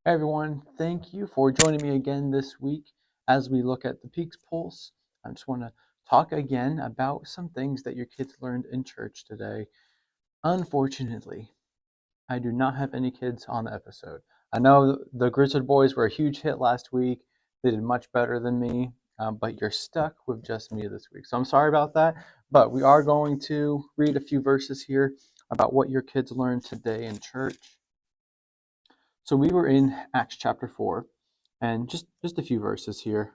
Hey everyone, thank you for joining me again this week as we look at the Peaks Pulse. I just want to talk again about some things that your kids learned in church today. Unfortunately, I do not have any kids on the episode. I know the Grizzard Boys were a huge hit last week. They did much better than me, but you're stuck with just me this week. So I'm sorry about that, but we are going to read a few verses here about what your kids learned today in church. So we were in Acts chapter 4, and just a few verses here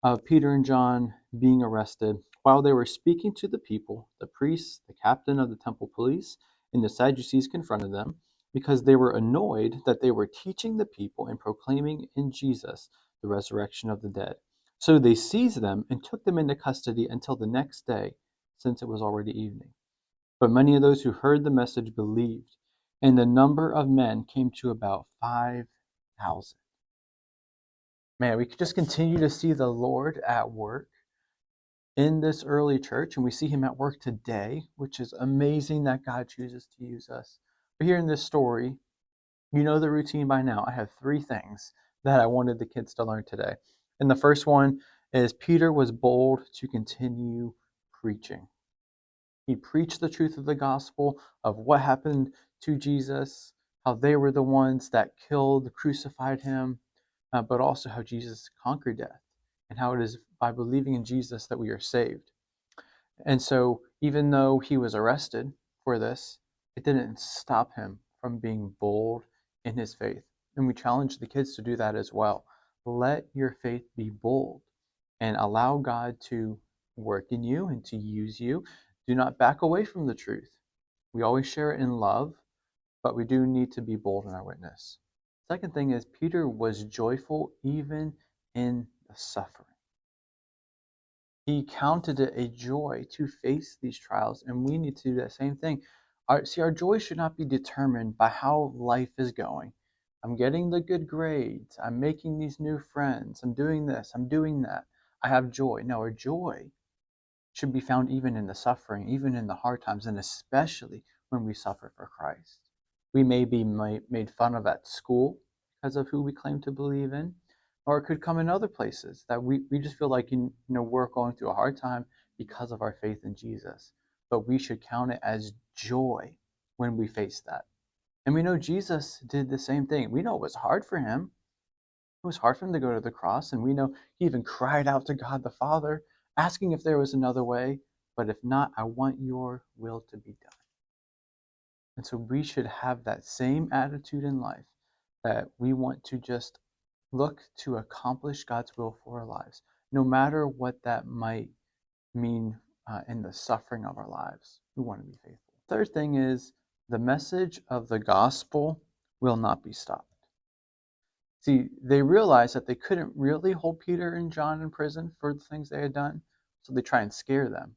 of Peter and John being arrested. While they were speaking to the people, the priests, the captain of the temple police, and the Sadducees confronted them because they were annoyed that they were teaching the people and proclaiming in Jesus the resurrection of the dead. So they seized them and took them into custody until the next day, since it was already evening. But many of those who heard the message believed, and the number of men came to about 5,000. Man, we could just continue to see the Lord at work in this early church, and we see him at work today, which is amazing that God chooses to use us. But here in this story, you know the routine by now. I have three things that I wanted the kids to learn today. And the first one is Peter was bold to continue preaching. He preached the truth of the gospel of what happened to Jesus, how they were the ones that killed, crucified him, but also how Jesus conquered death and how it is by believing in Jesus that we are saved. And so, even though he was arrested for this, it didn't stop him from being bold in his faith. And we challenge the kids to do that as well. Let your faith be bold and allow God to work in you and to use you. Do not back away from the truth. We always share it in love, but we do need to be bold in our witness. Second thing is, Peter was joyful even in the suffering. He counted it a joy to face these trials, and we need to do that same thing. Our joy should not be determined by how life is going. I'm getting the good grades. I'm making these new friends. I'm doing this. I'm doing that. I have joy. No, our joy should be found even in the suffering, even in the hard times, and especially when we suffer for Christ. We may be made fun of at school because of who we claim to believe in, or it could come in other places that we just feel like we're going through a hard time because of our faith in Jesus. But we should count it as joy when we face that. And we know Jesus did the same thing. We know it was hard for him. It was hard for him to go to the cross, and we know he even cried out to God the Father, asking if there was another way. But if not, I want your will to be done. And so we should have that same attitude in life, that we want to just look to accomplish God's will for our lives, no matter what that might mean in the suffering of our lives. We want to be faithful. Third thing is, the message of the gospel will not be stopped. See, they realized that they couldn't really hold Peter and John in prison for the things they had done, so they try and scare them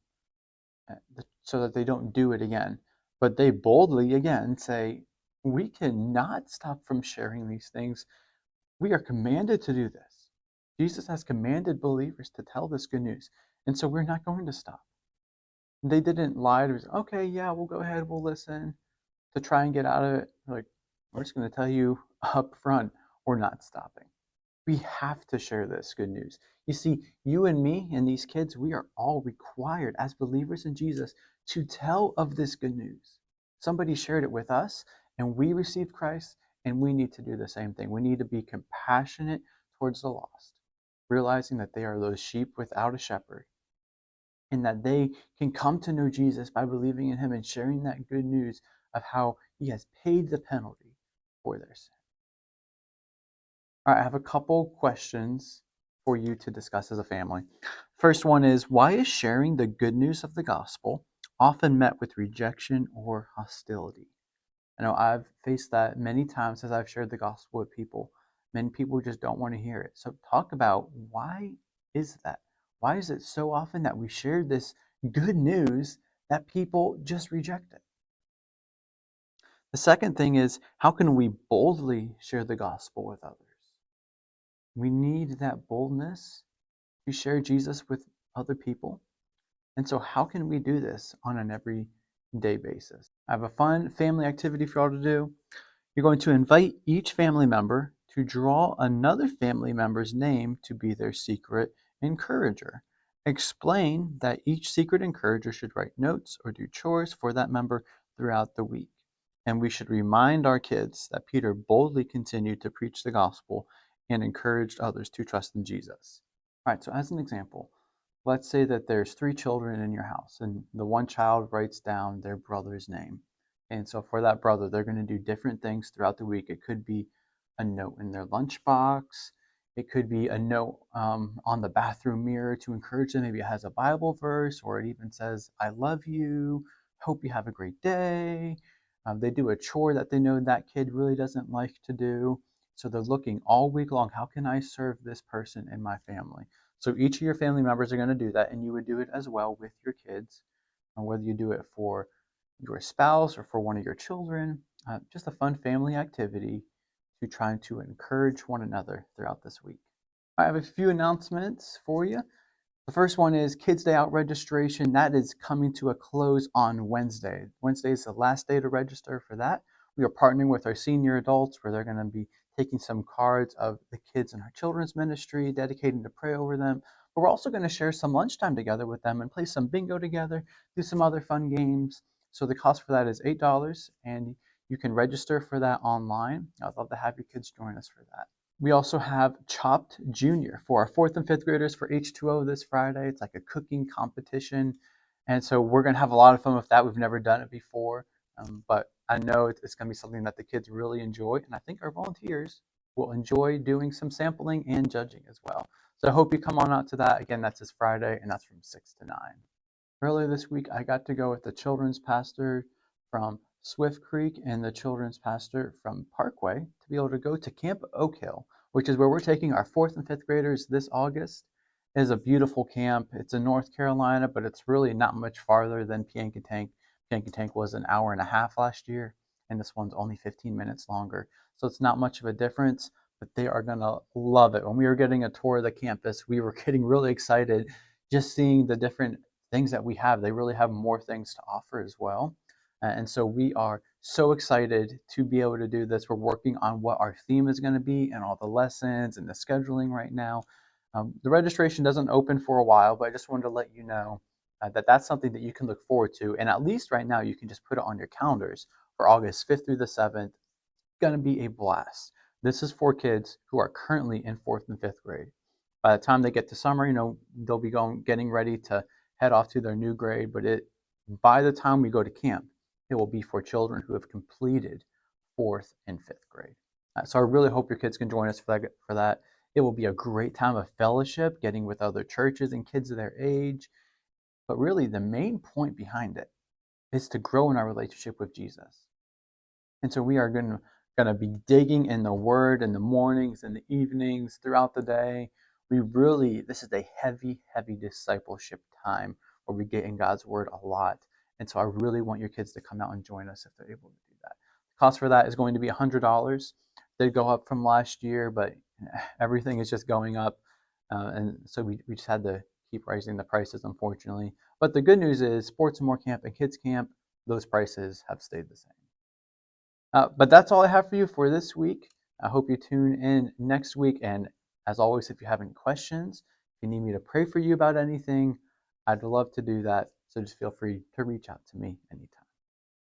so that they don't do it again. But they boldly again say, we cannot stop from sharing these things. We are commanded to do this. Jesus has commanded believers to tell this good news, and so we're not going to stop. They didn't lie to us, okay, yeah, we'll go ahead, we'll listen, to try and get out of it. Like, we're just going to tell you up front, we're not stopping. We have to share this good news. You see, you and me and these kids, we are all required as believers in Jesus to tell of this good news. Somebody shared it with us, and we received Christ, and we need to do the same thing. We need to be compassionate towards the lost, realizing that they are those sheep without a shepherd, and that they can come to know Jesus by believing in him and sharing that good news of how he has paid the penalty for their sin. All right, I have a couple questions for you to discuss as a family. First one is, why is sharing the good news of the gospel often met with rejection or hostility? I know I've faced that many times as I've shared the gospel with people. Many people just don't want to hear it. So talk about, why is that? Why is it so often that we share this good news that people just reject it? The second thing is, how can we boldly share the gospel with others? We need that boldness to share Jesus with other people. And so how can we do this on an everyday basis? I have a fun family activity for y'all to do. You're going to invite each family member to draw another family member's name to be their secret encourager. Explain that each secret encourager should write notes or do chores for that member throughout the week. And we should remind our kids that Peter boldly continued to preach the gospel and encouraged others to trust in Jesus. All right, so as an example, let's say that there's 3 children in your house, and the one child writes down their brother's name. And so for that brother, they're going to do different things throughout the week. It could be a note in their lunchbox. It could be a note on the bathroom mirror to encourage them. Maybe it has a Bible verse, or it even says, I love you, hope you have a great day. They do a chore that they know that kid really doesn't like to do. So they're looking all week long, how can I serve this person in my family? So each of your family members are going to do that, and you would do it as well with your kids, and whether you do it for your spouse or for one of your children, just a fun family activity to trying to encourage one another throughout this week. I have a few announcements for you. The first one is Kids Day Out registration. That is coming to a close on Wednesday. Wednesday is the last day to register for that. We are partnering with our senior adults where they're going to be taking some cards of the kids in our children's ministry, dedicating to pray over them. But we're also going to share some lunchtime together with them and play some bingo together, do some other fun games. So the cost for that is $8, and you can register for that online. I'd love to have your kids join us for that. We also have Chopped Junior for our 4th and 5th graders for H2O this Friday. It's like a cooking competition. And so we're going to have a lot of fun with that. We've never done it before, but I know it's going to be something that the kids really enjoy. And I think our volunteers will enjoy doing some sampling and judging as well. So I hope you come on out to that. Again, that's this Friday, and that's from 6 to 9. Earlier this week, I got to go with the children's pastor from Swift Creek and the children's pastor from Parkway to be able to go to Camp Oak Hill, which is where we're taking our 4th and 5th graders this August. It is a beautiful camp. It's in North Carolina, but it's really not much farther than Piankatank. Piankatank was an hour and a half last year, and this one's only 15 minutes longer. So it's not much of a difference, but they are going to love it. When we were getting a tour of the campus, we were getting really excited just seeing the different things that we have. They really have more things to offer as well. And so we are so excited to be able to do this. We're working on what our theme is going to be and all the lessons and the scheduling right now. The registration doesn't open for a while, but I just wanted to let you know that that's something that you can look forward to. And at least right now, you can just put it on your calendars for August 5th through the 7th. It's going to be a blast. This is for kids who are currently in 4th and 5th grade. By the time they get to summer, they'll be getting ready to head off to their new grade. But by the time we go to camp, it will be for children who have completed 4th and 5th grade. So I really hope your kids can join us for that. It will be a great time of fellowship, getting with other churches and kids of their age. But really, the main point behind it is to grow in our relationship with Jesus. And so we are going to be digging in the Word in the mornings and the evenings throughout the day. This is a heavy, heavy discipleship time where we get in God's Word a lot. And so I really want your kids to come out and join us if they're able to do that. The cost for that is going to be $100. They go up from last year, but everything is just going up. And so we just had to keep raising the prices, unfortunately. But the good news is Sports and More Camp and Kids Camp, those prices have stayed the same. But that's all I have for you for this week. I hope you tune in next week. And as always, if you have any questions, if you need me to pray for you about anything, I'd love to do that. So just feel free to reach out to me anytime.